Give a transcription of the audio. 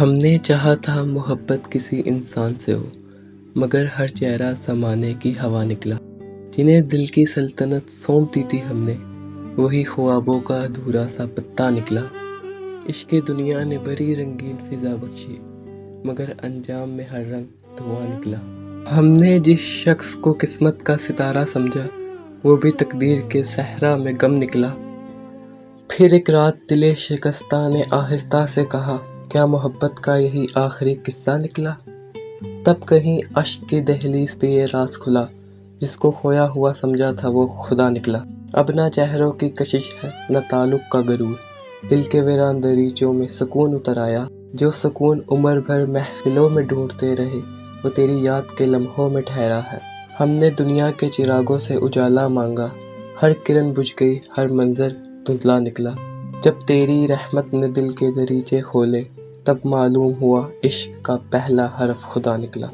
ہم نے چاہا تھا محبت کسی انسان سے ہو، مگر ہر چہرہ زمانے کی ہوا نکلا۔ جنہیں دل کی سلطنت سونپ دی تھی ہم نے، وہی خوابوں کا ادھورا سا پتا نکلا۔ عشق دنیا نے بڑی رنگین فضا بخشی، مگر انجام میں ہر رنگ دھواں نکلا۔ ہم نے جس شخص کو قسمت کا ستارہ سمجھا، وہ بھی تقدیر کے صحرا میں گم نکلا۔ پھر ایک رات دل شکستہ نے آہستہ سے کہا، کیا محبت کا یہی آخری قصہ نکلا؟ تب کہیں عشق کی دہلیز پہ یہ راز کھلا، جس کو کھویا ہوا سمجھا تھا وہ خدا نکلا۔ اب نہ چہروں کی کشش ہے، نہ تعلق کا غرور، دل کے ویران دریچوں میں سکون اتر آیا۔ جو سکون عمر بھر محفلوں میں ڈھونڈتے رہے، وہ تیری یاد کے لمحوں میں ٹھہرا ہے۔ ہم نے دنیا کے چراغوں سے اجالا مانگا، ہر کرن بجھ گئی، ہر منظر دھندلا نکلا۔ جب تیری رحمت نے دل کے دریچے کھولے، تب معلوم ہوا عشق کا پہلا حرف خدا نکلا۔